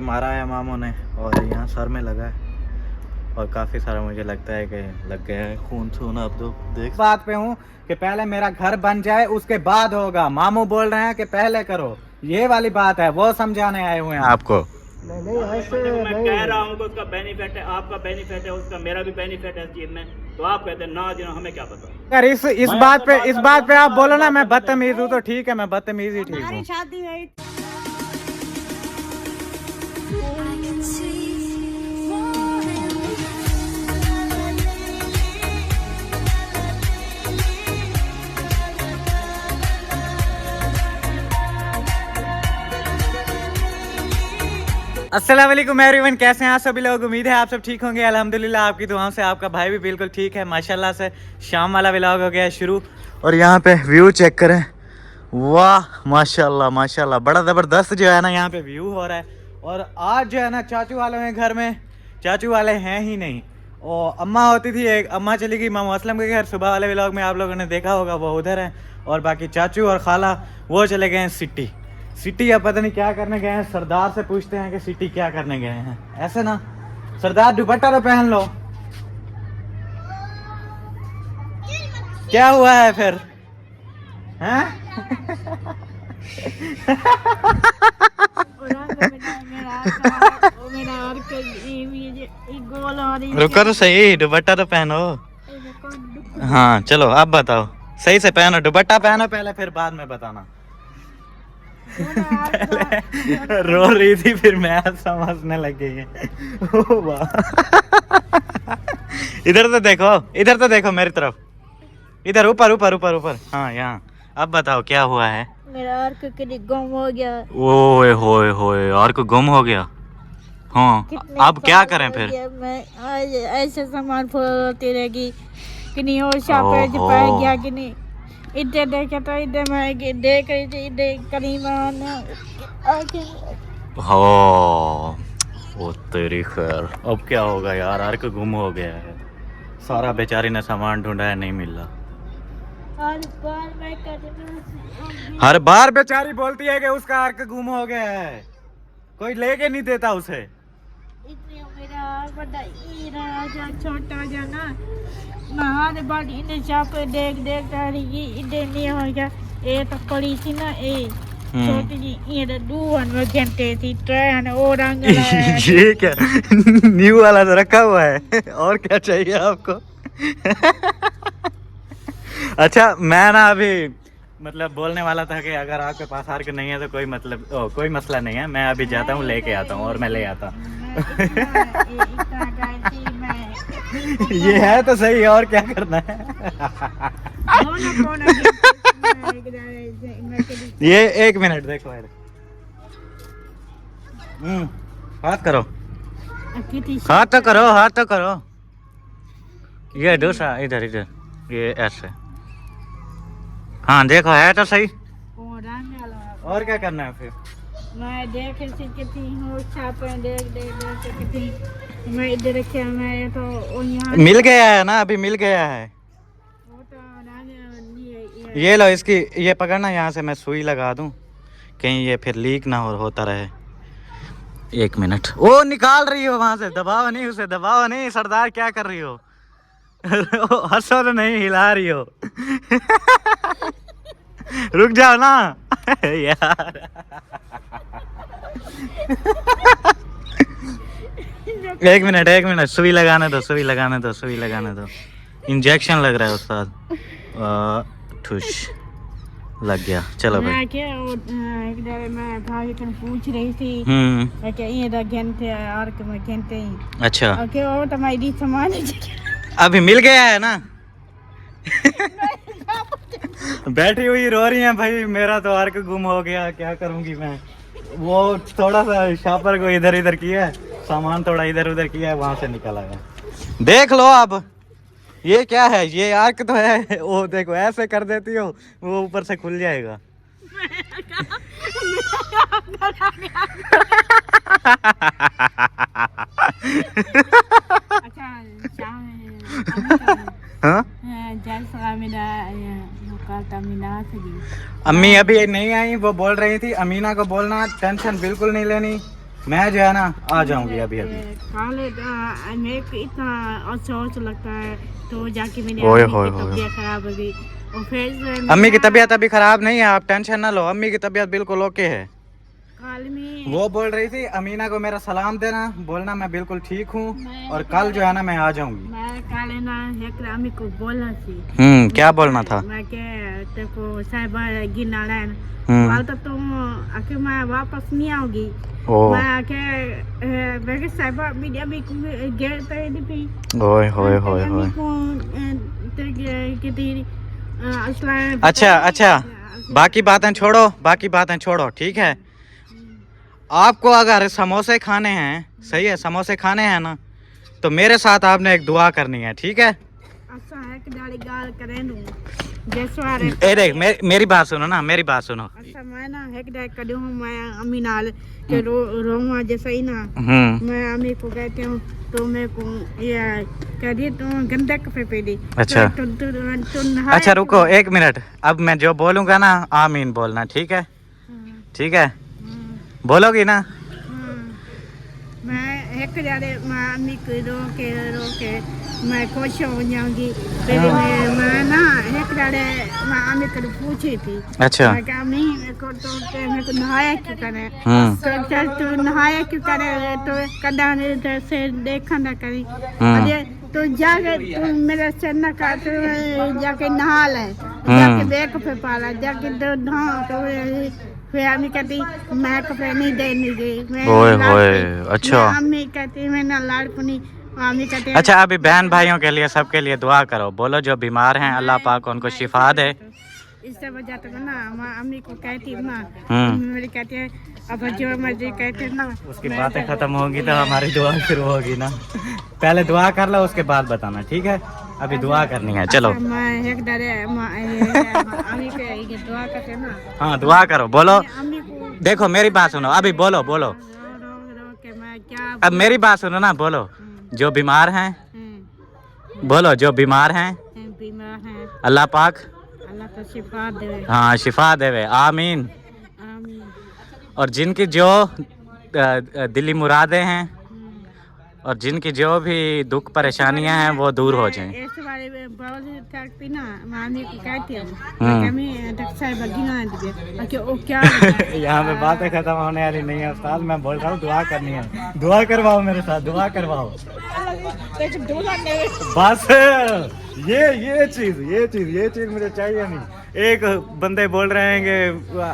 मारा है मामू ने और यहाँ सर में लगा है और काफ़ी सारा मुझे लगता है कि लग गया है खून छून। अब तो देख बात पे हूँ कि पहले मेरा घर बन जाए उसके बाद होगा। मामू बोल रहे हैं कि पहले करो, ये वाली बात है, वो समझाने आए हुए हैं आपको। नहीं ऐसे मैं कह रहा हूँ कि उसका बेनिफिट है, आपका बेनिफिट है, उसका मेरा भी बेनिफिट है इस चीज में। तो आप कहते हैं ना जी हमें क्या पता। अगर इस बात पे आप बोलो ना मैं बदतमीज हूँ तो ठीक है, मैं बदतमीज ही ठीक हूँ। शादी है अस्सलाम वालेकुम एवरीवन, कैसे हैं आप सभी लोग। उम्मीद है आप सब ठीक होंगे। अल्हम्दुलिल्लाह आपकी दुआओं से आपका भाई भी बिल्कुल ठीक है माशाल्लाह से। शाम वाला व्लॉग हो गया है शुरू और यहाँ पे व्यू चेक करें, वाह माशाल्लाह माशाल्लाह, बड़ा ज़बरदस्त जो है ना यहाँ पे व्यू हो रहा है। और आज जो है ना चाचू वाले हैं घर में, चाचू वाले हैं ही नहीं। और अम्मा होती थी एक, अम्मा चली गई मामू असलम के घर। सुबह वाले व्लॉग में आप लोगों ने देखा होगा, वो उधर है। और बाकी चाचू और खाला वो चले गए हैं सिटी। सिटी अब पता नहीं क्या करने गए हैं। सरदार से पूछते हैं कि सिटी क्या करने गए हैं। ऐसे ना सरदार दुपट्टा तो पहन लो। क्या हुआ है फिर हैं? रुको तो सही, दुपट्टा तो पहनो। हाँ चलो अब बताओ, सही से पहनो, दुपट्टा पहनो पहले, फिर बाद में बताना। पहले रो रही थी फिर मैं समझने लग गई है। ओ वाह, इधर तो देखो मेरी तरफ, इधर ऊपर ऊपर ऊपर ऊपर। हाँ यहाँ। अब बताओ क्या हुआ है। मेरा अर्क गुम हो गया। ओए होए होए, और को गुम हो गया। हाँ अब क्या करें फिर। मैं आज ऐसे सामान फोड़ती रहेगी कि नहीं, और शापर पाया गया कि नहीं। इधर देखे तो इधर मैं देख रही थी, इधर करीमान हो ओ तेरी खैर। अब क्या होगा यार, अर्क गुम हो गया है। सारा बेचारी ने सामान ढूंढा है, नहीं मिल रहा। हर बार बेचारी बोलती है कि उसका अर्क गुम हो गया है, कोई लेके नहीं देता उसे। मेरा बड़ा छोटा जाना महान बड़ी ने चाप देख रही इधर नहीं हो गया। ये तो पड़ी थी ना, ये छोटी जी, ये दून में घंटे थी ट्रेन और रंग ये क्या न्यू वाला तो रखा हुआ है। और क्या चाहिए आपको। अच्छा मैं ना अभी मतलब बोलने वाला था कि अगर आपके पास अर्क नहीं है तो कोई मतलब कोई मसला नहीं है, मैं अभी जाता हूँ लेके आता हूँ और मैं ले आता हूँ। ये है तो सही, और क्या करना है। ये एक मिनट देखो यार। हाथ करो, हाथ तो करो, हाथ तो करो। ये दूसरा इधर इधर, ये ऐसे। हाँ देखो है तो सही। और क्या करना है फिर। मैं देख सकती हूँ, देख मैं इधर रखा, मैं तो यहाँ मिल गया है ना, अभी मिल गया है। वो तो ये लो, इसकी ये पकड़ना, यहाँ से मैं सुई लगा दूं कहीं ये फिर लीक ना होता रहे। एक मिनट। ओ निकाल रही हो वहां से, दबाओ नहीं उसे, दबाओ नहीं। सरदार क्या कर रही हो। हंसो तो नहीं, हिला रही हो। रुक जाओ ना यार। एक मिनट, सुई लगाने दो, सुई लगाने दो। इंजेक्शन लग रहा है उस्ताद। ठुश लग गया। चलो भाई। मैं भाई को पूछ रही थी कि ये घंटे अर्क में घंटे। अच्छा ओके, और तुम्हारी सामान अभी मिल गया है ना। बैठी हुई रो रही है भाई, मेरा तो अर्क गुम हो गया, क्या करूंगी मैं। वो थोड़ा सा शापर को इधर इधर किया है, सामान थोड़ा इधर उधर किया है, वहां से निकल आया। देख लो अब ये क्या है, ये अर्क तो है। वो देखो ऐसे कर देती हो, वो ऊपर से खुल जाएगा। हाँ? अम्मी अभी नहीं आई, वो बोल रही थी। अमीना को बोलना टेंशन बिल्कुल नहीं लेनी, मैं जो है ना आ जाऊंगी अभी अभी। खालिद मेरे को इतना अफसोस लगता है, तो जाके मेरी ओए अम्मी होए की होए। तबीयत खराब हो गई और फिर अम्मी की तबीयत अभी खराब नहीं है, आप टेंशन ना लो, अम्मी की तबीयत बिल्कुल ओके है। कल में वो बोल रही थी अमीना को मेरा सलाम देना, बोलना मैं बिल्कुल ठीक हूँ मैं- और कल जो है ना मैं आ जाऊंगी। मैं कल ना एक अम्मी को बोलना थी। क्या बोलना था? मैं के तेको साहिबा गिना है हम्म। कल तो तुम आके मैं वापस नहीं आऊंगी। ओ मैं आके मैं के साहिबा मेरी अम्मी को गेट पे नहीं पी। ओए होए होए अम्मी होए। को अच्छा अच्छा, बाकी बातें छोड़ो, बाकी बातें छोड़ो, ठीक है। आपको अगर समोसे खाने हैं, सही है, समोसे खाने हैं ना, तो मेरे साथ आपने एक दुआ करनी है, ठीक है। अच्छा है कि डाली गाल करे नु जैसवार ए देख मेरी बात सुनो ना, मेरी बात सुनो। अच्छा मैं ना एक डाल करूँ मैं अम्मी नाल के रोमा जैसा ही ना मैं अम्मी को कहती हूँ तो मेरे को ये कह दी तो गंदे कपड़े पहनी। अच्छा। तो अच्छा रुको 1 मिनट, अब मैं जो बोलूंगा ना आमीन बोलना, ठीक है, ठीक है, बोलोगी ना? मैं एक जारे मैं अम्मी को रो के मैं खुश हो जाऊंगी। फिर मैं ना एक जारे मैं अम्मी को पूछी थी। अच्छा। मैं कहा अम्मी मेरे को नहाया क्यों करे? हम्म। तो चल तू नहाया क्यों करे? तो कदा से देखा ना करी। अरे तो जाके तू मेरा सिर न काट, जाके नहा ले, जाके बेक पे पाला, जाके तो नहा तो फिर अम्मी कहती मैं कपड़े नहीं देने गई। ओए होए। अच्छा अम्मी कहती मैं ना लाड़कुनी। अम्मी कहती अच्छा, अभी बहन भाइयों के लिए सबके लिए दुआ करो, बोलो जो बीमार हैं अल्लाह पाक उनको शिफा दे। इससे वजह तो ना मैं अम्मी को कहती हूँ ना, हम्म। मेरी कहती है अब जो मर्जी कहते हैं ना उसकी बातें खत्म होगी तो हमारी दुआ शुरू होगी ना। पहले दुआ कर लो, उसके बाद बताना, ठीक है। अभी दुआ करनी है, चलो। अच्छा, मैं एक डरे अम्मी को ये दुआ करते हैं ना। हाँ दुआ करो, बोलो। अम्मी को देखो मेरी बात सुनो, अभी बोलो बोलो, रो रो के मैं क्या अब मेरी बात सुनो ना, बोलो जो बीमार हैं, बोलो जो बीमार हैं बीमार हैं अल्लाह पाक अल्लाह को शिफा दे। हाँ शिफा देवे, आमीन। आमीन। और जिनकी जो दिली मुरादें हैं और जिनकी जो भी दुख परेशानियां हैं वो दूर हो जाएं। इस बारे में बहुत थकती ना मामी को कहती हूँ मैं डॉक्टर बगिना दे कि वो क्या यहाँ पे बातें खत्म होने वाली नहीं है उस्ताद, मैं बोल रहा हूँ दुआ करनी है, दुआ करवाओ मेरे साथ, दुआ करवाओ बस। ये चीज मुझे चाहिए नहीं। एक बंदे बोल रहे हैं कि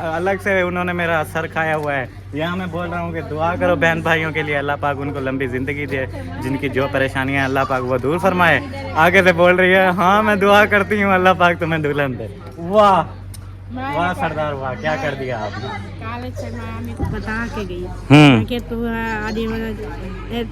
अलग से उन्होंने मेरा सर खाया हुआ है, यहाँ मैं बोल रहा हूँ कि दुआ करो बहन भाइयों के लिए, अल्लाह पाक उनको लंबी ज़िंदगी दे, जिनकी जो परेशानियाँ हैं अल्लाह पाक वो दूर फरमाए। आगे से बोल रही है हाँ मैं दुआ करती हूँ अल्लाह पाक तुम्हें दुल्हन दे। वाह वाह सरदार वाह, क्या कर दिया आपने। काले से मामी को बता के गई कि तू आदि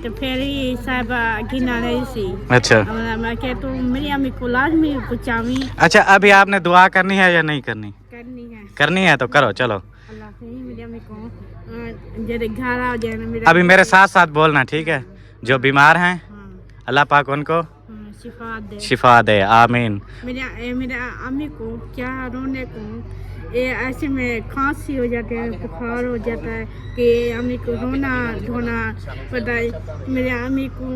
तो फिर ही साहब गिना रही सी। अच्छा मैं कि तू मेरी अम्मी को लाजमी पूछावी। अच्छा, अभी आपने दुआ करनी है या नहीं करनी? करनी है। करनी है तो करो, चलो। अल्लाह से ही मेरी अम्मी को जब घर आ जाए ना मेरे अभी मेरे साथ साथ बोलना, ठीक है। जो बीमार हैं अल्लाह पाक उनको शिफा दे, आमीन। मेरे अम्मी को क्या रोने को ये ऐसे में खांसी हो जाते है, बुखार हो जाता है कि अम्मी को रोना धोना पता है। मेरे अम्मी को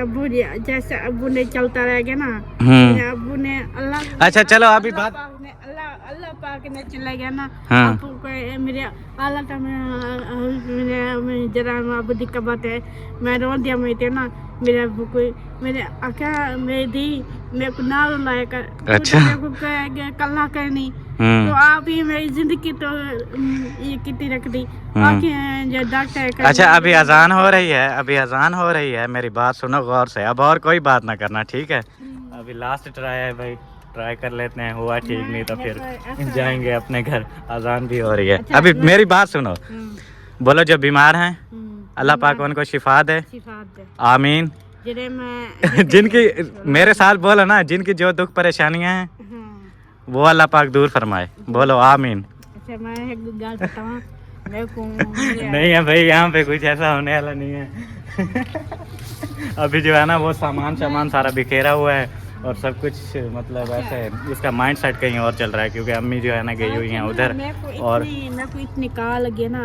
अबू जैसे अबू ने चलता रह गया ना, मेरे अबू ने अल्लाह अच्छा चलो अभी बात अल्लाह पाक ने चला गया ना। हाँ। अबू को मेरे अल्लाह का मेरे जरा अबू दिक्कत बात है मैं रो दिया मैं थे ना मेरे अबू को मेरे आका मेरी दी मेरे को ना रुलाया कर। अच्छा कल्ला करनी तो आप ही मेरी जिंदगी तो ये कितनी रख दी जो डॉक्टर। अच्छा अभी अजान हो रही है, अभी अजान हो रही है, मेरी बात सुनो गौर से, अब और कोई बात ना करना, ठीक है। अभी लास्ट ट्राई है भाई, ट्राई कर लेते हैं, हुआ ठीक नहीं तो फिर जाएंगे अपने घर, अजान भी हो रही है। अभी मेरी बात सुनो, बोलो जो बीमार हैं अल्लाह पाक उनको शिफा दे, आमीन। जिनकी मेरे साथ बोलो ना, जिनकी जो दुख परेशानियां हैं वो अल्लाह पाक दूर फरमाए, बोलो आमीन। अच्छा मैं एक गाल बताऊं मेरे को नहीं है भाई, यहाँ पे कुछ ऐसा होने वाला नहीं है। अभी जो है ना वो सामान सारा बिखेरा हुआ है और सब कुछ मतलब ऐसे उसका माइंड सेट कहीं और चल रहा है, क्योंकि अम्मी जो है ना गई हुई हैं उधर। और मैं को इतनी काल लगे ना,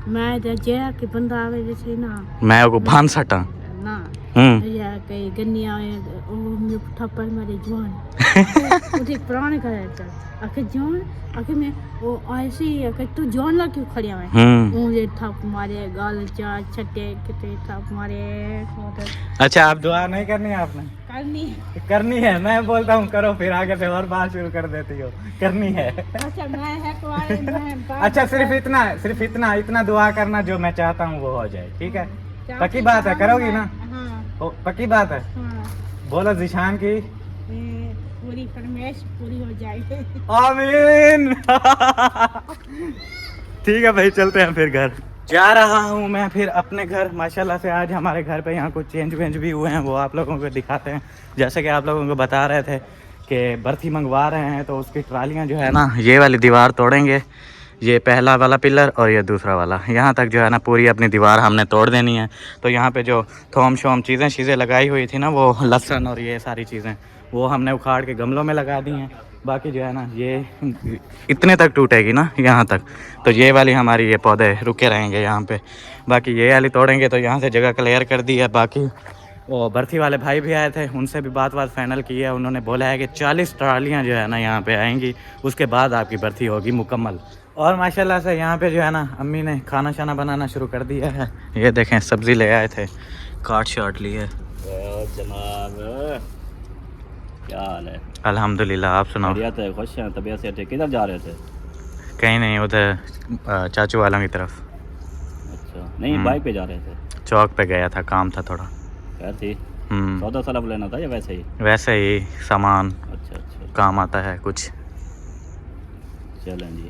मैं जया के बंदा आवे जैसे ना मैं को भान सटा ना या कई गन्निया ओ मेरे थप्पड़ मारे जवान उठे पुराने का आके जवान आके मैं वो ऐसे ही आके तू जवान ला क्यों खड़िया है मुझे थप मारे गाल चा छट्टे कितने थप मारे। अच्छा आप दुआ नहीं करनी है आपने? करनी है। मैं बोलता हूँ करो, फिर आगे से और बात शुरू कर देती हो। करनी है। अच्छा मैं है कुआरे मैं अच्छा सिर्फ इतना दुआ करना जो मैं चाहता हूँ वो हो जाए, ठीक है? पक्की बात है, करोगी ना? हाँ। पक्की बात है। हाँ। बोलो जिशान की पूरी फरमाइश पूरी हो जाएगी। आमीन। ठीक है भाई, चलते हैं फिर घर। जा रहा हूँ मैं फिर अपने घर। माशाल्लाह से आज हमारे घर पे यहाँ कुछ चेंज वेंज भी हुए हैं, वो आप लोगों को दिखाते हैं। जैसे कि आप लोगों को बता रहे थे कि बर्थी मंगवा रहे हैं, तो उसकी ट्रालियाँ जो है ना ये वाली दीवार तोड़ेंगे, ये पहला वाला पिलर और ये दूसरा वाला, यहाँ तक जो है ना पूरी अपनी दीवार हमने तोड़ देनी है। तो यहाँ पे जो थोम शोम चीज़ें लगाई हुई थी ना, वो लहसुन और ये सारी चीज़ें वो हमने उखाड़ के गमलों में लगा दी हैं। बाकी जो है ना ये इतने तक टूटेगी ना यहाँ तक, तो ये वाली हमारी ये पौधे रुके रहेंगे यहाँ पे। बाकी ये वाली तोड़ेंगे तो यहाँ से जगह क्लियर कर दी है। बाकी वो बर्थी वाले भाई भी आए थे, उनसे भी बात फाइनल की है। उन्होंने बोला है कि 40 ट्रालियाँ जो है ना यहाँ पे आएंगी, उसके बाद आपकी बर्थी होगी मुकम्मल। और माशाल्लाह से यहाँ पे जो है ना अम्मी ने खाना शाना बनाना शुरू कर दिया है। ये देखें सब्ज़ी ले आए थे, काट शाट ली है। जनाब क्या हाल है? अल्हम्दुलिल्लाह, आप सुनाओ? खुश हैं? तबीयत से थे? किधर जा रहे थे? कहीं नहीं, उधर चाचू वालों की तरफ। अच्छा, नहीं बाइक पे जा रहे थे? चौक पे गया था, काम था थोड़ा। खैर थी? सौदा सलाब लेना था या वैसे ही? वैसे ही सामान। अच्छा, काम आता है कुछ। चलें जी।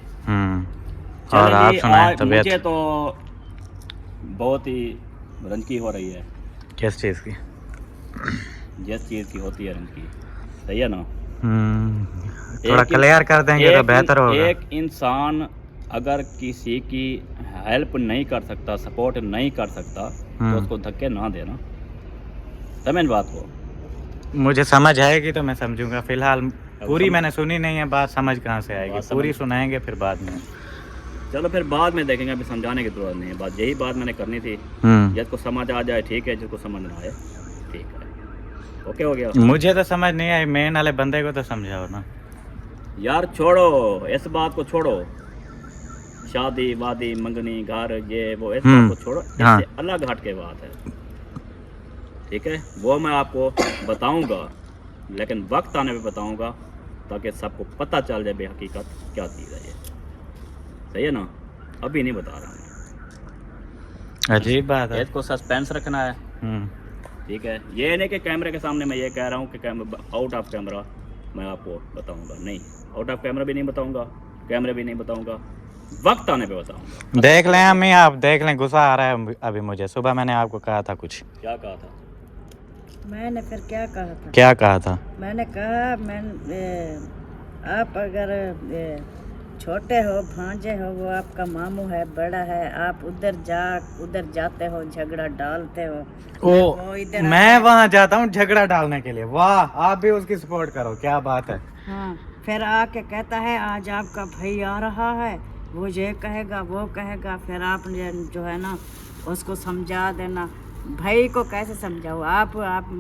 और आप सुनाएं तबीयत? मुझे तो बहुत ही रंजकी हो रही है। किस चीज़ की? जिस चीज़ की होती है रंजकी, सही है ना? थोड़ा क्लियर कर देंगे तो बेहतर होगा। एक इंसान अगर किसी की हेल्प नहीं कर सकता, सपोर्ट नहीं कर सकता, तो उसको धक्के ना देना। समझ बात को? मुझे समझ आएगी तो मैं समझूंगा। फिलहाल पूरी मैंने सुनी नहीं है, बात समझ कहाँ से आएगी? पूरी सुनाएंगे फिर बाद में। चलो फिर बाद में देखेंगे, अभी समझाने की जरूरत नहीं है। बात यही बात मैंने करनी थी। जिसको समझ आ जाए ठीक है, जिसको समझ ना आए ठीक है। ओके हो गया? मुझे तो समझ नहीं आई, मेन वाले बंदे को तो समझाओ ना यार। छोड़ो इस बात को, छोड़ो शादी वादी मंगनी घर ये वो, इस बात को छोड़ो। इससे अलग हट के बात है, ठीक है? वो मैं आपको बताऊंगा, लेकिन वक्त आने पे बताऊंगा, ताकि सबको पता चल जाए बेहकीकत क्या चीज़ है ये। सही है ना? अभी नहीं बता रहा हूँ। अजीब बात है, इसको सस्पेंस रखना है, ठीक है? ये नहीं कि कैमरे के सामने मैं ये कह रहा हूँ कि आउट ऑफ कैमरा मैं आपको बताऊंगा। नहीं, आउट ऑफ कैमरा भी नहीं बताऊंगा, कैमरे भी नहीं बताऊंगा, वक्त आने पे बताऊंगा। देख लें अम्मी, आप देख लें। गुस्सा आ रहा है अभी मुझे। सुबह मैंने आपको कहा था कुछ। क्या कहा था? मैंने फिर क्या कहा था? क्या कहा था? मैंने कहा आप अगर छोटे हो, भांजे हो, वो आपका मामू है, बड़ा है, आप उधर जाते हो, झगड़ा डालते हो। मैं वहाँ जाता हूँ झगड़ा डालने के लिए? वाह, आप भी उसकी सपोर्ट करो, क्या बात है। हाँ, फिर आके कहता है आज आपका भाई आ रहा है, वो ये कहेगा वो कहेगा। फिर आप जो है ना उसको समझा देना। भाई को कैसे समझाओ? आप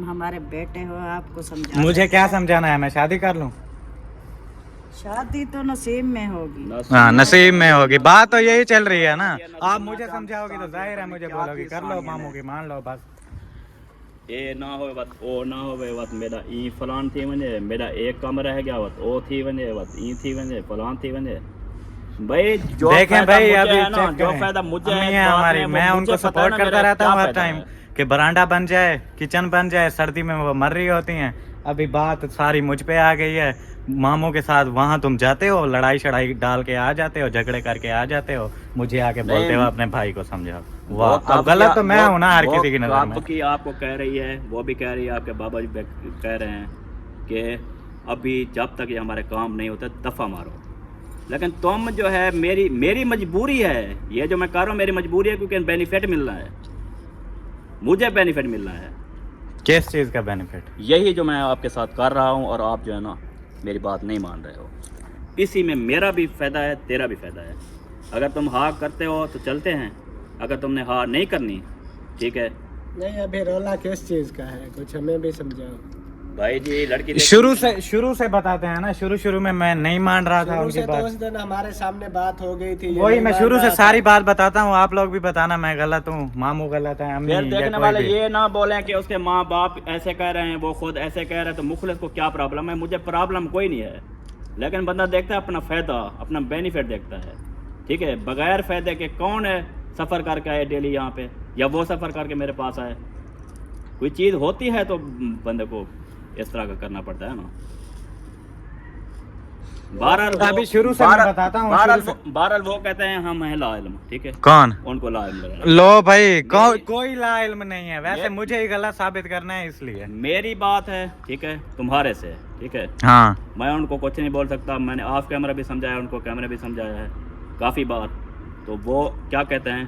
हमारे बेटे हो, आपको समझा। मुझे क्या समझाना है? मैं शादी कर लूं? शादी तो नसीब में होगी। हाँ, नसीब में होगी। बात तो यही चल रही है ना। आप मुझे समझाओगे तो जाहिर है मुझे बोलोगे कर लो मामू की, मान लो बस। ये ना हो बात, ओ ना हो बात। मेरा ई फलान थी वने, मेरा एक कम रह गया बात, ओ थी वने बात, ई थी वने, फलान थी वने। भाई जो देखें भाई, अभी ना जो फायदा मुझे है हमारी, मैं उनको सपोर्ट करता रहता हूँ हर टाइम कि बरांडा बन जाए, किचन बन जाए। सर्दी में वो मर रही होती हैं। अभी बात सारी मुझ पे आ गई है। मामू के साथ वहाँ तुम जाते हो, लड़ाई शड़ाई डाल के आ जाते हो, झगड़े करके आ जाते हो, मुझे आके बोलते हो अपने भाई को समझाओ। वाह, अब गलत तो मैं हूँ ना हर किसी की नजर में। की आपको कह रही है, वो भी कह रही है, आपके बाबा जी कह रहे हैं कि अभी जब तक ये हमारे काम नहीं होते दफा मारो। लेकिन तुम जो है, मेरी मजबूरी है ये जो मैं कर रहा हूँ, मेरी मजबूरी है, क्योंकि बेनिफिट मिलना है, मुझे बेनिफिट मिलना है। किस चीज़ का बेनिफिट? यही जो मैं आपके साथ कर रहा हूँ और आप जो है ना मेरी बात नहीं मान रहे हो, इसी में मेरा भी फ़ायदा है, तेरा भी फ़ायदा है। अगर तुम हाँ करते हो तो चलते हैं, अगर तुमने हाँ नहीं करनी, ठीक है। नहीं अभी रोला किस चीज का है, कुछ हमें भी समझाओ भाई जी लड़की शुरू से बताते हैं ना, शुरू में मैं नहीं मान रहा था शुरू उनकी से। तो बात। उस दिन हमारे सामने बात हो गई थी, ये वही नहीं मैं मान शुरू से रहा सारी था। बात बताता हूँ, आप लोग भी बताना मैं गलत हूँ, मामू गलत है, अम्मी फिर या देखने कोई वाले भी। ये ना बोले कि उसके माँ बाप ऐसे कह रहे हैं, वो खुद ऐसे कह रहे हैं, तो मुखलिस को क्या प्रॉब्लम है? मुझे प्रॉब्लम कोई नहीं है, लेकिन बंदा देखता है अपना फ़ायदा, अपना बेनिफिट देखता है, ठीक है। बगैर फ़ायदे के कौन है सफ़र करके आए डेली यहाँ पे, या वो सफ़र करके मेरे पास आए? कोई चीज़ होती है तो बंदे को इस तरह का करना पड़ता है ना। अभी शुरू से मैं बताता हूँ, बहरहाल वो कहते हैं हम हैं ला इल्म, ठीक है। कौन? उनको ला इल्म। लो भाई, कोई ला इल्म नहीं है, वैसे मुझे ही गलत साबित करना है इसलिए। मेरी बात है, ठीक है, तुम्हारे से, ठीक है। हाँ, मैं उनको कुछ नहीं बोल सकता, मैंने ऑफ कैमरा भी समझाया, उनको कैमरा भी समझाया है काफ़ी बार। तो वो क्या कहते हैं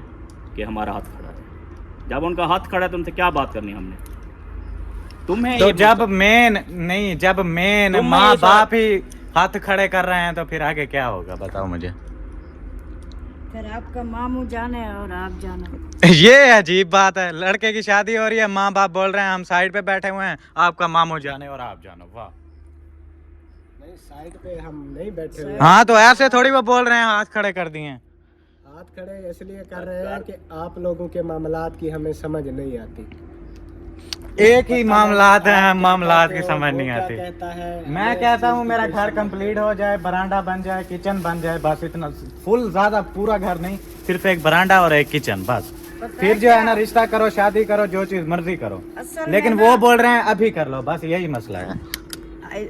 कि हमारा हाथ खड़ा है। जब उनका हाथ खड़ा है तुमसे क्या बात करनी हमने? तुम्हें तो ये जब मेन तुम माँ ये बाप ही हाथ खड़े कर रहे हैं तो फिर आगे क्या होगा बताओ मुझे। फिर आपका मामू जाने और आप जाना। ये अजीब बात है, लड़के की शादी हो रही है, माँ बाप बोल रहे हैं हम साइड पे बैठे हुए हैं, आपका मामू जाने और आप जानो। वाह, नहीं साइड पे हम नहीं बैठे हुए। हाँ तो ऐसे थोड़ी वो बोल रहे हैं हाथ खड़े कर दिए। हाथ खड़े इसलिए कर रहे हैं कि आप लोगों के मामलात की हमें समझ नहीं आती। एक ही मामलात है, मामलात की वो समझ नहीं क्या आती। कहता है, मैं कहता हूँ मेरा घर कंप्लीट हो जाए, बरांडा बन जाए, किचन बन जाए, बस इतना। फुल ज्यादा पूरा घर नहीं, सिर्फ एक बरांडा और एक किचन बस। फिर जो है ना रिश्ता करो, शादी करो, जो चीज मर्जी करो, लेकिन वो बोल रहे हैं अभी कर लो, बस यही मसला है।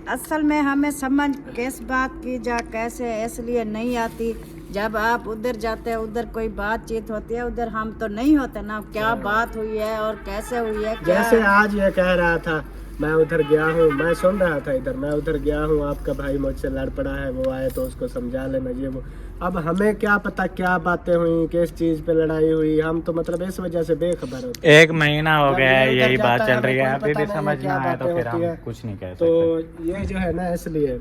असल में हमें समझ किस बात की जा कैसे इसलिए नहीं आती। जब आप उधर जाते हैं, उधर कोई बातचीत होती है, उधर हम तो नहीं होते ना, क्या बात हुई है और कैसे हुई है क्या। जैसे आज ये कह रहा था मैं उधर गया हूँ, मैं सुन रहा था इधर, मैं उधर गया हूँ, आपका भाई मुझसे लड़ पड़ा है, वो आए तो उसको समझा लेना ये वो। अब हमें क्या पता क्या बातें हुई, किस चीज पे लड़ाई हुई, हम तो मतलब इस वजह से बेखबर होते। 1 महीना हो गया है यही बात चल रही है, हमें अभी कोई भी पता नहीं समझ है क्या ना आए तो बातें फिर होती हम है। कुछ नहीं कह तो सकते। ये जो है ना, इसलिए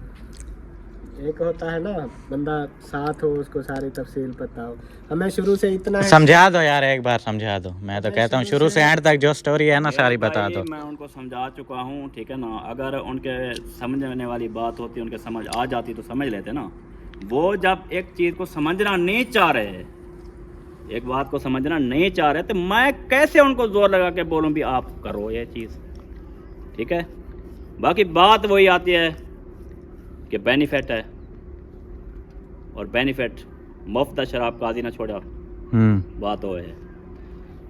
एक होता है ना बंदा साथ हो, उसको सारी तफसील पता हो। हमें शुरू से इतना है, समझा दो यार, एक बार समझा दो, मैं तो कहता हूँ शुरू से एंड तक जो स्टोरी है ना सारी बता दो। मैं उनको समझा चुका हूँ, ठीक है ना। अगर उनके समझने वाली बात होती, उनके समझ आ जाती तो समझ लेते ना। वो जब एक चीज़ को समझना नहीं चाह रहे, एक बात को समझना नहीं चाह रहे, तो मैं कैसे उनको जोर लगा के बोलूँ भी आप करो ये चीज़, ठीक है। बाकी बात वही आती है कि बेनिफिट है, और बेनिफिट मुफ्त शराब काजी ना छोड़ा, बात वो है।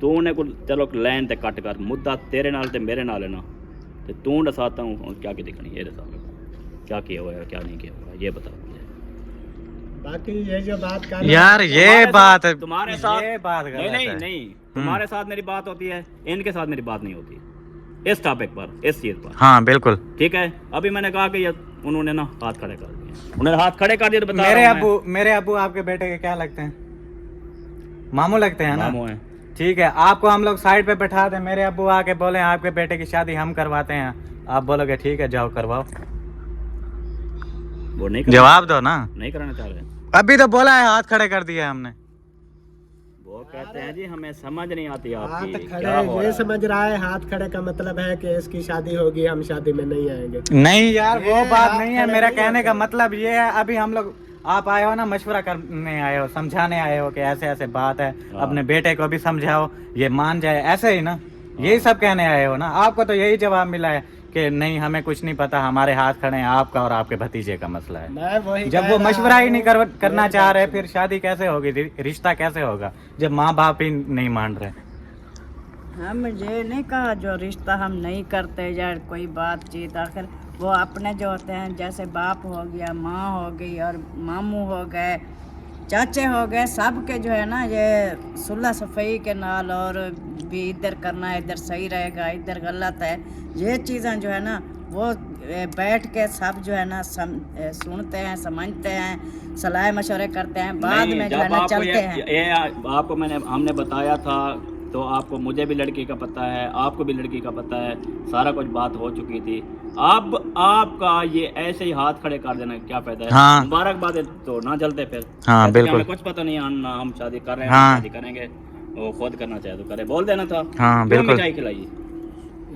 तू ने को चलो लैन ते कट कर, मुद्दा तेरे नाल ते मेरे नाल है ना, ते तू दसाता हूँ क्या की दिखनी ये दसा, क्या किया हुआ है क्या नहीं किया हुआ है ये बता मुझे। बाकी ये जो बात कर यार ये बात है, तुम्हारे साथ ये बात नहीं गलत नहीं है। नहीं, तुम्हारे साथ मेरी बात होती है, इनके साथ मेरी बात नहीं होती इस टॉपिक पर, इस चीज़ पर, हाँ बिल्कुल। ठीक है। अभी मैंने कहा कि ये उन्होंने ना हाथ खड़े कर दिए, उन्होंने हाथ खड़े कर दिए तो बता मेरे अब्बू आपके बेटे के क्या लगते हैं? मामू लगते हैं ना? मामू हैं। ठीक है, आपको हम लोग साइड पे बैठा दें, मेरे अब्बू आके बोले आपके बेटे की शादी हम करवाते हैं, आप बोलोगे ठीक है जाओ करवाओ? वो नहीं जवाब दो ना। नहीं कराना चाह रहे। अभी तो बोला है हाथ खड़े कर दिए हमने। वो कहते हैं जी हमें समझ नहीं आती हाथ आपकी खड़े, क्या हो ये रहा समझ रहा है हाथ खड़े का मतलब है कि इसकी शादी होगी, हम शादी में नहीं आएंगे। नहीं यार वो ये बात हाथ नहीं है, खड़े मेरा नहीं कहने का होते। मतलब ये है, अभी हम लोग आप आए हो ना मशवरा करने आए हो, समझाने आए हो कि ऐसे ऐसे बात है, अपने बेटे को भी समझाओ ये मान जाए, ऐसे ही ना, यही सब कहने आए हो ना। आपको तो यही जवाब मिला है कि नहीं हमें कुछ नहीं पता, हमारे हाथ खड़े हैं, आपका और आपके भतीजे का मसला है। मैं वही जब कह वो रहा मशवरा ही हूँ, नहीं करना मेरी चाह बात रहे, सुनो। फिर शादी कैसे होगी, रिश्ता कैसे होगा जब माँ बाप ही नहीं मान रहे? हम ये नहीं कहा जो रिश्ता हम नहीं करते या कोई बातचीत, आखिर वो अपने जो होते हैं, जैसे बाप हो गया, माँ हो गई और मामू हो गए, चाचे हो गए, सब के जो है ना ये सुलह सफ़ाई के नाल, और भी इधर करना है, इधर सही रहेगा, इधर गलत है, ये चीज़ें जो है ना वो बैठ के सब जो है ना सुनते हैं, समझते हैं, सलाह मशवरे करते हैं, बाद में जो है ना चलते हैं। ये आपको हमने बताया था तो आपको, मुझे भी लड़की का पता है, आपको भी लड़की का पता है, सारा कुछ बात हो चुकी थी। अब आपका ये ऐसे ही हाथ खड़े कर देना क्या फायदा है? हाँ। मुबारकबाद है तो ना जलते फिर। हाँ, कहते कि बिल्कुल। हमें कुछ पता नहीं, हम शादी कर रहे हैं, हाँ। हम शादी करेंगे, वो खुद करना चाहे तो करे, बोल देना था। हाँ, क्यों बिल्कुल। मिठाई खिलाई?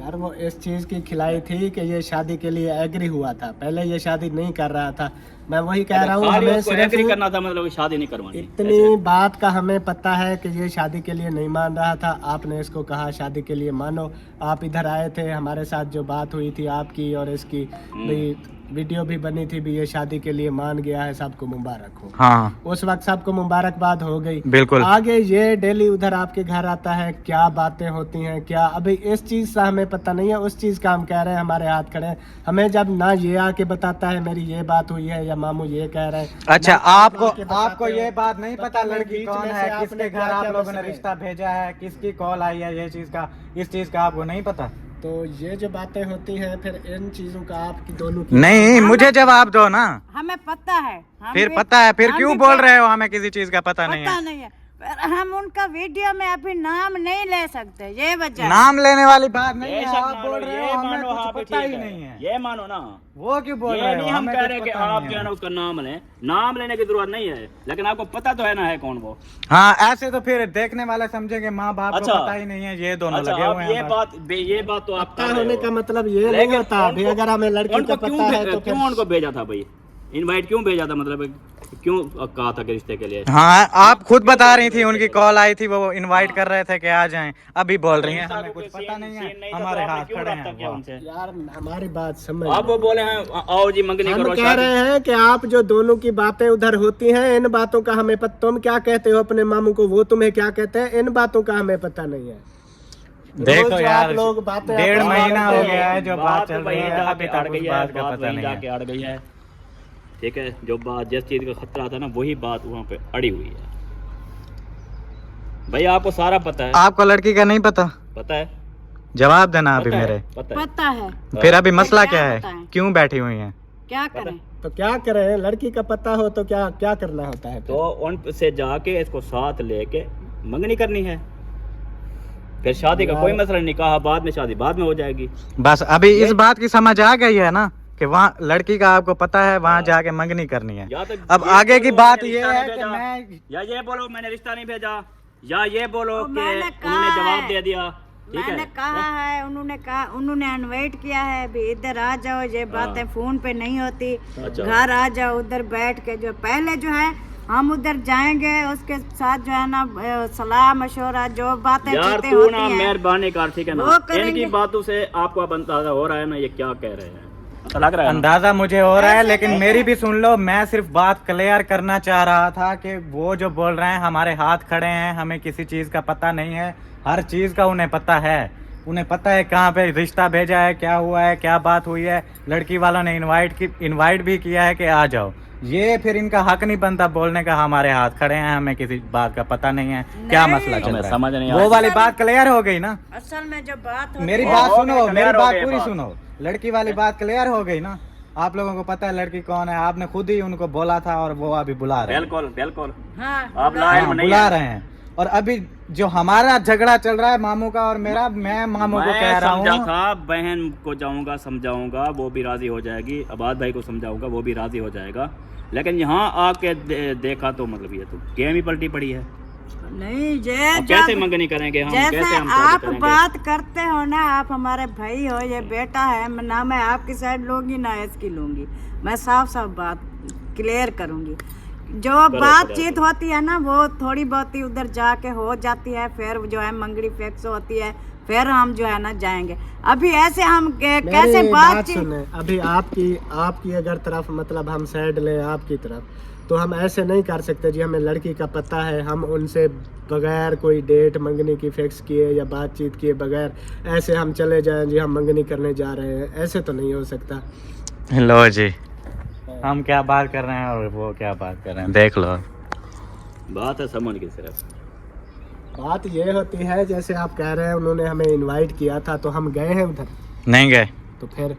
यार वो इस चीज की खिलाई थी कि ये शादी के लिए एग्री हुआ था, पहले ये शादी नहीं कर रहा था। मैं वही कह रहा हूँ, खाली हमें उसको एग्री सिर्फ करना था, मतलब कि शादी नहीं करवानी। इतनी बात का हमें पता है कि ये शादी के लिए नहीं मान रहा था। आपने इसको कहा शादी के लिए मानो, आप इधर आए थे, हमारे साथ जो बात हुई थी आपकी और इसकी भी वीडियो भी बनी थी, भी ये शादी के लिए मान गया है, सबको मुबारक हो। हाँ, उस वक्त सबको मुबारकबाद हो गई। बिल्कुल। आगे ये डेली उधर आपके घर आता है, क्या बातें होती हैं क्या, अभी इस चीज से हमें पता नहीं है, उस चीज का हम कह रहे हैं, हमारे हाथ खड़े हैं। हमें जब ना ये आके बताता है मेरी ये बात हुई है, या मामू ये कह रहे हैं। अच्छा, ना आपको आके बताते आपको हो। ये बात नहीं पता लड़की बीच कौन में है, से आपने किसके घर क्या आप क्या लोगों ने मसले? रिश्ता भेजा है, किसकी कॉल आई है, ये चीज का, इस चीज का आपको नहीं पता? तो ये जो बातें होती हैं, फिर इन चीजों का आपकी दोनों की नहीं, मुझे जवाब दो ना। हमें पता है। फिर पता है, फिर क्यों बोल रहे हो हमें किसी चीज का पता नहीं पता है? नहीं है, पर हम उनका वीडियो में अभी नाम नहीं ले सकते, ये वजह है। नाम लेने वाली बात नहीं है, बेशक आप मान बोल लो, रहे ये हो हमें मानो, हाँ, कुछ भी पता ठीक ही है। नहीं है। ये मानो ना, वो क्यों बोल ये रहे हो? नहीं हम हमें कह कुछ रहे कि पता आप नहीं जो है है। ना उसका नाम लें, नाम लेने की जरूरत नहीं है, लेकिन आपको पता तो है ना है कौन वो। हाँ, ऐसे तो फिर देखने वाले समझेंगे माँ बाप को अच्छा। पता ही नहीं है, ये दोनों अच्छा, लगे अब हुए ये हैं बस। बात तो आप पता कर रहे होने हो। का मतलब ये नहीं लेकिन होता। अभी उनको- अगर हमें लड़की उनको का पता है तो क्यों उनको भेजा था भाई, इनवाइट क्यों भेजा था, मतलब क्यों कहा था कि रिश्ते के लिए? हाँ, आप खुद बता रही थी, उनकी कॉल आई थी, वो इनवाइट कर रहे थे कि आ जाएं। अभी बोल रही हैं हमें कुछ पता नहीं है, हमारे हाथ खड़े हैं। वाह। यार हमारी बात समझ। आप वो बोले हैं आओ जी मंगनी हम करो, कह शादी। रहे हैं कि आप जो दोनों की बातें उधर होती हैं, इन बातों का हमें पता। तुम क्या कहते हो अपने मामू को, वो तुम्हें क्या कहते हैं, इन बातों का हमें पता नहीं है। देखो रोज यार, आप लोग बातें 1.5 आपस में महीना करते हो हो। गया है जो बात चल रही वहीं है, जाके अभी अड़ तक गई उस है, बात का बात पता वहीं नहीं जाके है। अड़ गई है। ठीक है, जो बात जिस चीज का खतरा था ना, वही बात वहाँ पे अड़ी हुई है। भाई आपको सारा पता है। आपको लड़की का नहीं पता? पता है, जवाब देना अभी पता है, मेरे। पता है। पता है, फिर अभी मसला क्या क्या है, बताएं? क्यों बैठी हुई हैं? क्या करें? तो क्या करें, लड़की का पता हो तो क्या क्या करना होता है फिर? तो उन से जाके इसको साथ लेके मंगनी करनी है, फिर शादी का कोई मसला नहीं, कहा बाद में शादी बाद में हो जाएगी। बस अभी इस बात की समझ आ गई है ना कि वहाँ लड़की का आपको पता है, वहाँ जाके मंगनी करनी है। या तो अब ये आगे की बोलो बात मैंने ये रिश्ता है नहीं कि भेजा, मैं, या ये बोलो मैंने रिश्ता नहीं भेजा, या ये बोलो कि मैंने कहा उन्होंने जवाब है। दे दिया। ठीक मैंने है, कहा है, उन्होंने इनवाइट किया है, भी इधर आ जाओ, ये बातें फोन पे नहीं होती, अच्छा। घर आ जाओ, उधर बैठ के जो पहले जो है हम उधर जाएंगे, उसके साथ जो है ना सलाह मशवरा जो बातें यार चीतें तू होती ना हैं, मेहरबानी कर, ठीक है ना, वो करेंगे। इनकी बातों से आपको अब अंदाजा हो रहा है ना ये क्या कह रहे हैं, पता लग रहा है ना? अंदाजा मुझे हो रहा है, ऐसे लेकिन नहीं मेरी है। भी सुन लो। मैं सिर्फ बात क्लियर करना चाह रहा था कि वो जो बोल रहे हैं हमारे हाथ खड़े हैं, हमें किसी चीज का पता नहीं है, हर चीज का उन्हें पता है। उन्हें पता है कहाँ पे रिश्ता भेजा है, क्या हुआ है, क्या बात हुई है, लड़की वालों ने इनवाइट भी किया है कि आ जाओ। ये फिर इनका हक नहीं बनता बोलने का हमारे हाथ खड़े हैं, हमें किसी बात का पता नहीं है, क्या नहीं। मसला चल हमें रहा समझ है। नहीं वो आता। वाली बात क्लियर हो गई ना? असल में जो बात होती मेरी है, बात हो सुनो, गई, मेरी clear हो बात गई पूरी बात। सुनो। लड़की वाली बात क्लियर हो गई ना? आप लोगों को पता है लड़की कौन है, आपने खुद ही उनको बोला था और वो अभी बुला रहे हैं। बिल्कुल बिल्कुल, हाँ, आप लाइन हाँ, में नहीं बुला है। रहे हैं। और अभी जो हमारा झगड़ा चल रहा है मामू का और मेरा, मैं मामू को कह रहा समझा हूँ, था, बहन को जाऊंगा समझाऊंगा, वो भी राजी हो जाएगी, आबाद भाई को समझाऊंगा, वो भी राजी हो जाएगा, लेकिन यहाँ आके देखा तो मतलब ये तो गेम ही पलटी पड़ी है। नहीं ये अब कैसे जब- मंगनी करेंगे हम, जैसे कैसे हम आप शादी करेंगे? बात करते हो ना, आप हमारे भाई हो, ये बेटा है, ना मैं आपकी साइड लूंगी ना इसकी लूंगी, मैं साफ साफ बात क्लियर करूंगी। जो बातचीत होती है ना, वो थोड़ी बहुत ही उधर जाके हो जाती है, फिर जो है मंगनी फिक्स होती है, फिर हम जो है ना जाएंगे। अभी ऐसे हम कैसे मेरी बात बातचीत, सुने, अभी आपकी अगर तरफ मतलब हम साइड लें आपकी तरफ, तो हम ऐसे नहीं कर सकते जी। हमें लड़की का पता है, हम उनसे बगैर कोई डेट मंगनी की फिक्स किए या बातचीत किए बगैर ऐसे हम चले जाएं जी हम मंगनी करने जा रहे हैं, ऐसे तो नहीं हो सकता। लो जी हम क्या बात कर रहे हैं और वो क्या बात कर रहे हैं, देख लो। बात है समझ की सिर्फ। बात ये होती है जैसे आप कह रहे हैं उन्होंने हमें इनवाइट किया था तो हम गए हैं उधर, नहीं गए तो फिर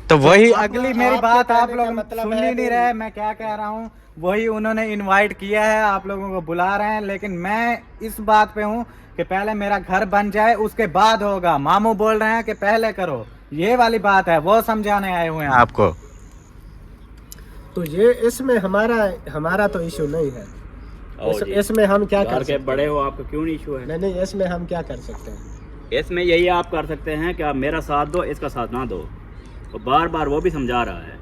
तो वही आप- अगली मेरी आपके बात आप कहने का लोग मतलब सुन है ही नहीं कि- रहे। मैं क्या कह रहा हूँ, वही उन्होंने इनवाइट किया है, आप लोगों को बुला रहे हैं। लेकिन मैं इस बात पे हूँ कि पहले मेरा घर बन जाए उसके बाद होगा। मामू बोल रहे हैं कि पहले करो, ये वाली बात है, वो समझाने आए हुए हैं आपको। तो ये इसमें हमारा तो इशू नहीं है। इसमें हम क्या कर सकते हैं? बड़े हो, आपको क्यों नहीं इशू है? नहीं, इसमें हम क्या कर सकते हैं? इसमें यही आप कर सकते हैं कि आप मेरा साथ दो, इसका साथ ना दो। तो बार बार वो भी समझा रहा है,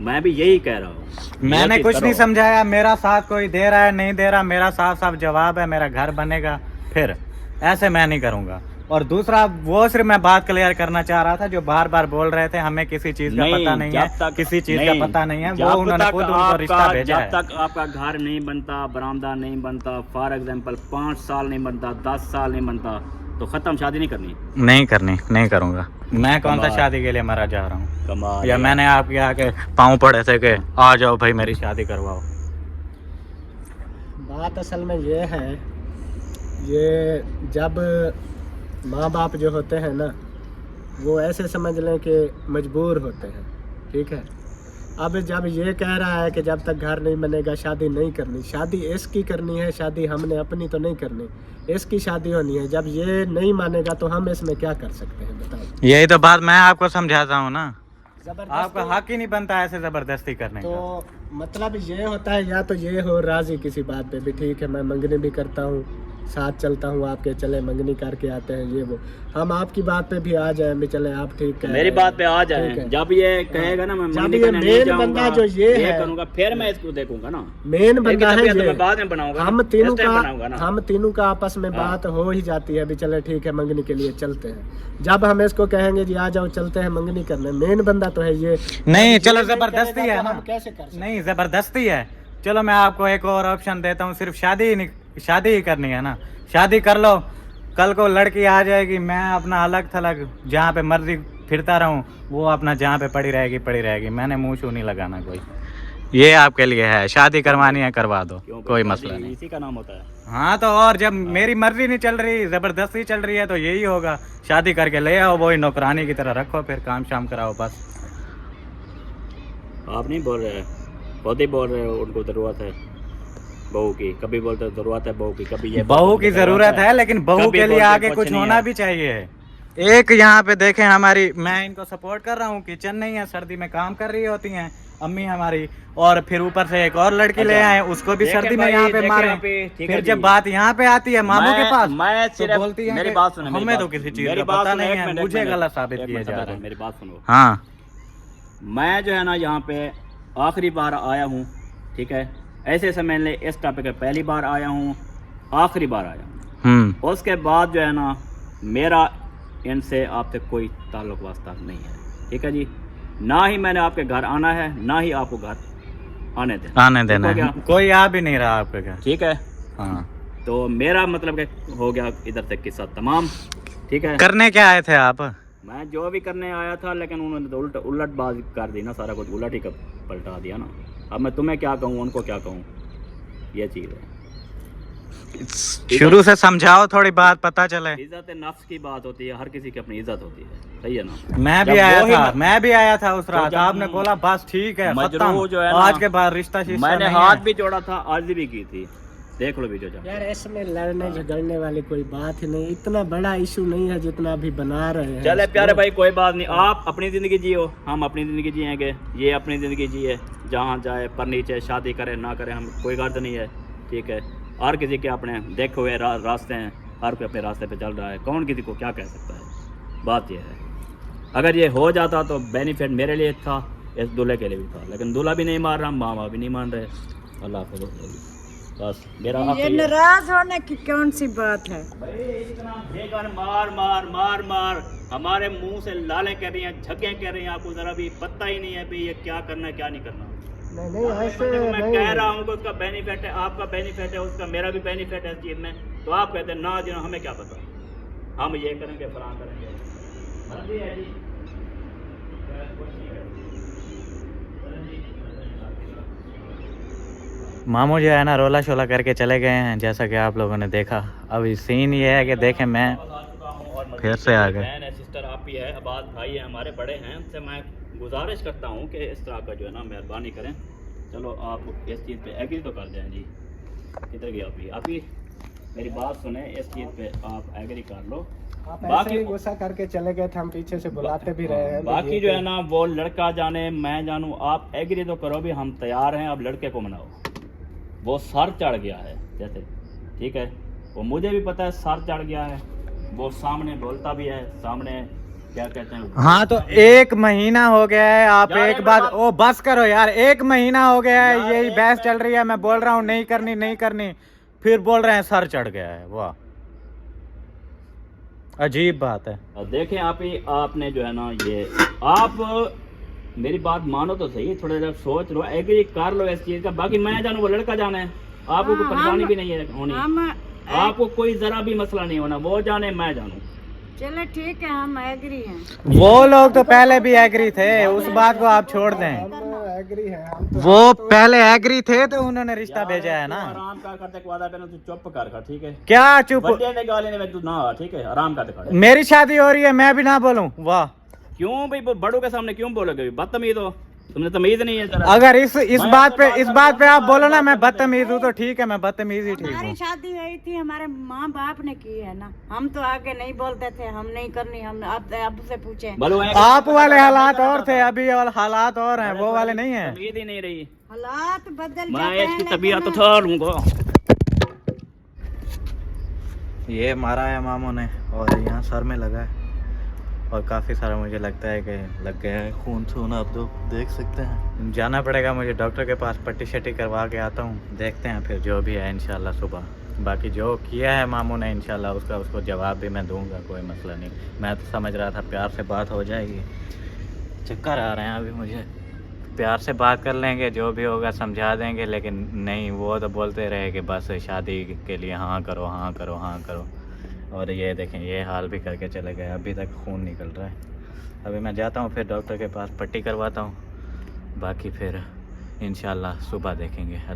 मैं भी यही कह रहा हूँ। मैंने कुछ नहीं समझाया, मेरा साथ कोई दे रहा है नहीं दे रहा, मेरा साफ साफ जवाब है, मेरा घर बनेगा, फिर ऐसे मैं नहीं करूँगा। और दूसरा, वो सिर्फ मैं बात क्लियर करना चाह रहा था, जो बार बार बोल रहे थे हमें किसी चीज का पता नहीं है, किसी चीज का पता नहीं है, वो उन्होंने खुद उनको रिश्ता भेजा है। जब तक आपका घर नहीं बनता, बरामदा नहीं बनता, फॉर एग्जांपल 5 साल नहीं बनता, 10 साल नहीं बनता, तो खत्म, शादी नहीं करनी। नहीं करूँगा। मैं कौन सा शादी के लिए मरा जा रहा हूँ? कमाल। या मैंने आपके आके पाँव पड़े थे कि आ जाओ भाई मेरी शादी करवाओ? बात असल में ये है, ये जब माँ बाप जो होते हैं ना, वो ऐसे समझ लें कि मजबूर होते हैं, ठीक है। अब जब ये कह रहा है कि जब तक घर नहीं बनेगा शादी नहीं करनी, शादी इसकी करनी है, शादी हमने अपनी तो नहीं करनी, इसकी शादी होनी है। जब ये नहीं मानेगा तो हम इसमें क्या कर सकते हैं, बताओ? यही तो बात मैं आपको समझाता हूँ ना, आपका जबरदस्ती हक ही नहीं बनता ऐसे जबरदस्ती करने तो का। मतलब ये होता है, या तो ये हो राजी किसी बात पे भी, ठीक है मैं मंगनी भी करता हूँ, साथ चलता हूँ आपके, चले मंगनी करके आते हैं, ये वो हम आपकी बात पे भी आ जाए भी, चले आप ठीक है मेरी बात पे आ जाए। जब ये कहेगा ना मैं मंगनी करने नहीं जाऊंगा, बंदा जो ये है करूंगा, फिर मैं इसको देखूंगा ना। मेन बंदा है ये, बाद में बनाऊंगा, हम तीनों का आपस में बात हो ही जाती है भी, चले ठीक है मंगनी के लिए चलते हैं। जब हम इसको कहेंगे जी आ जाओ चलते हैं मंगनी करने, मेन बंदा तो है ये नहीं। चलो जबरदस्ती है ना, कैसे कर सकते? नहीं जबरदस्ती है। चलो मैं आपको एक और ऑप्शन देता हूँ, सिर्फ शादी ही करनी है ना, शादी कर लो। कल को लड़की आ जाएगी, मैं अपना अलग थलग जहाँ पे मर्जी फिरता रहूँ, वो अपना जहाँ पे पड़ी रहेगी। मैंने मुँह छू नहीं लगाना कोई। ये आपके लिए है, शादी करवानी है करवा दो, कोई मसला नहीं। इसी का नाम होता है। हाँ तो और जब मेरी मर्जी नहीं चल रही, जबरदस्ती चल रही है, तो यही होगा, शादी करके ले आओ, वही नौकरानी की तरह रखो, फिर काम शाम कराओ बस। आप नहीं बोल रहे, खुद ही बोल रहे हो उनको जरूरत है बहू की। कभी बोलते जरूरत है बहू की, कभी ये बहू की जरूरत है, लेकिन बहू के लिए आगे कुछ होना भी चाहिए। एक यहाँ पे देखें हमारी, मैं इनको सपोर्ट कर रहा हूँ, किचन नहीं है, सर्दी में काम कर रही होती हैं अम्मी हमारी, और फिर ऊपर से एक और लड़की ले आए, उसको भी सर्दी में यहाँ पे मारे। फिर जब बात यहाँ पे आती है मामू के पास, तो बोलती है मेरी बात सुनो, हमें तो किसी चीज का पता नहीं है, मुझे गलत साबित किया जा रहा है। मेरी बात सुनो। हाँ, मैं जो है ना यहाँ पे आखिरी बार आया हूँ, ठीक है, ऐसे समझ ले इस टॉपिक पे पहली बार आया हूँ, आखिरी बार आया हूँ। उसके बाद जो है ना मेरा इनसे आपसे कोई ताल्लुक वास्ता नहीं है, ठीक है जी। ना ही मैंने आपके घर आना है, ना ही आपको घर आने देना है। कोई आ भी नहीं रहा आपके घर, ठीक है। हाँ, तो मेरा मतलब कि हो गया इधर से किस्सा तमाम, ठीक है। करने क्या आए थे आप? मैं जो भी करने आया था, लेकिन उन्होंने तो उलट बात कर दी ना, सारा कुछ उलट ही पलटा दिया ना। अब मैं तुम्हें क्या कहूँ, उनको क्या कहूँ, ये चीज़ है। शुरू से समझाओ, थोड़ी बात पता चले। इज्जत नफ्स की बात होती है, हर किसी की अपनी इज्जत होती है, सही है ना। मैं भी आया था उस रात, आपने बोला बस ठीक है खत्म, जो है आज के बाद रिश्ता मैंने हाथ भी जोड़ा था, आज भी की थी, देख लो वीडियो। यार इसमें लड़ने झगड़ने वाली कोई बात ही नहीं, इतना बड़ा इशू नहीं है जितना अभी बना रहे हैं। चले प्यारे भाई, कोई बात नहीं, आप अपनी ज़िंदगी जियो, हम अपनी ज़िंदगी जिएंगे, ये अपनी ज़िंदगी जिए, जहाँ जाए पर नीचे, शादी करे ना करे, हम कोई गर्द नहीं है, ठीक है। हर किसी के अपने देखे हुए रास्ते हैं, हर कोई अपने रास्ते पे चल रहा है, कौन किसी को क्या कह सकता है। बात यह है, अगर ये हो जाता तो बेनिफिट मेरे लिए था, इस दूल्हे के लिए भी था, लेकिन दूल्हा भी नहीं मान रहा, माँ बाप भी नहीं मान रहे। अल्लाह हाफ़िज़। बस मेरा ये नाराज होने की कौन सी बात है? भाई इतना बेगन मार मार मार मार हमारे मुंह से लाले कर रही हैं, झगे कर रही हैं, आपको जरा भी पता ही नहीं है भाई ये क्या करना है क्या नहीं करना। नहीं ऐसे मैं कह रहा हूँ कि उसका बेनिफिट है, आपका बेनिफिट है, उसका मेरा भी बेनिफिट है इस चीज़ में, तो आप कहते हैं ना जी हमें क्या पता, हम ये करेंगे फलां करेंगे, मर्जी है जी। मामू जो है ना रोला शोला करके चले गए हैं, जैसा कि आप लोगों ने देखा। अभी सीन ये है कि देखें मैं फिर से आ गए। बहन है, सिस्टर आप ही है, आबाद भाई है, हमारे बड़े हैं, उनसे मैं गुजारिश करता हूँ कि इस तरह का जो है ना मेहरबानी करें, चलो आप इस चीज़ पे एग्री तो कर जाएं जी। किधर गया आप ही मेरी बात सुने, इस चीज़ पे आप एग्री कर लो। आप बाकी- ऐसे ही गुस्सा करके चले गए थे, हम पीछे से बुलाते भी रहे हैं। बाकी जो है ना वो लड़का जाने मैं जानूँ, आप एग्री तो करो भी, हम तैयार हैं। अब लड़के को मनाओ। वो सर चढ़ गया है जैसे, ठीक है, वो मुझे भी पता है सर चढ़ गया है। वो सामने बोलता भी है, सामने क्या कहते हैं। हाँ तो 1 महीना हो गया है, आप यार, एक एक बात बात- ओ बस करो यार, 1 महीना हो गया है, यार, यही एक बहस मिनट- चल रही है, मैं बोल रहा हूँ नहीं करनी नहीं करनी, फिर बोल रहे हैं सर चढ़ गया है। वाह, अजीब बात है। अब देखें आप ही, आपने जो है ना ये, आप मेरी बात मानो तो सही, थोड़ा देर सोच लो, एग्री कर लो इस चीज़ का। बाकी मैं जानूँ, वो लड़का जाना है, आपको कोई परेशानी भी नहीं है होनी, हम आपको कोई जरा भी मसला नहीं होना, वो जाने मैं जानूँ। चलो ठीक है, हम एग्री हैं। वो लोग तो पहले भी एग्री थे, उस बात को आप छोड़ दें। हम एग्री है, हम तो वो पहले एग्री थे तो उन्होंने रिश्ता भेजा है ना। आराम कर करते वादा पहले तू चुप कर, ठीक है। क्या चुप, बड्डे ने गाली ने तू ना, ठीक है, आराम कर कर। मेरी शादी हो रही है, मैं भी ना बोलूं? वाह, क्यों भाई बड़ों के सामने क्यों बोलोगे? बदतमीज हो, तुमने तमीज नहीं है जरा। अगर इस मैं बात पे आपसे इस बात बात पे कर आप रहा हूं, बोलो ना मैं बात करने बदतमीज हूँ तो ठीक है, मैं बदतमीज ही ठीक हमारी हूँ। शादी हुई थी, हमारे माँ बाप ने की है ना, हम तो आगे नहीं बोलते थे, हम नहीं करनी, हम अब से पूछे। बोलो आप वाले हालात और थे, अभी और हालात और हैं, वो वाले नहीं हैं। तमीज ही नहीं रही। हालात बदल मैं जाते इसकी हैं, तबीयत लेकिन उठा लूंगा। ये मारा है मामू ने और यहाँ सर में लगा है और काफ़ी सारा मुझे लगता है कि लग गया है खून छून, आप तो देख सकते हैं। जाना पड़ेगा मुझे डॉक्टर के पास, पट्टी शट्टी करवा के आता हूँ, देखते हैं फिर जो भी है इंशाल्लाह सुबह। बाकी जो किया है मामू ने इंशाल्लाह उसको जवाब भी मैं दूंगा, कोई मसला नहीं। मैं तो समझ रहा था प्यार से बात हो जाएगी, चक्कर आ रहे हैं अभी मुझे। प्यार से बात कर लेंगे, जो भी होगा समझा देंगे, लेकिन नहीं, वो तो बोलते रहे कि बस शादी के लिए हाँ करो हाँ करो हाँ करो। और ये देखें, ये हाल भी करके चले गए, अभी तक खून निकल रहा है। अभी मैं जाता हूँ फिर डॉक्टर के पास, पट्टी करवाता हूँ, बाकी फिर इंशाल्लाह सुबह देखेंगे। अल्लाह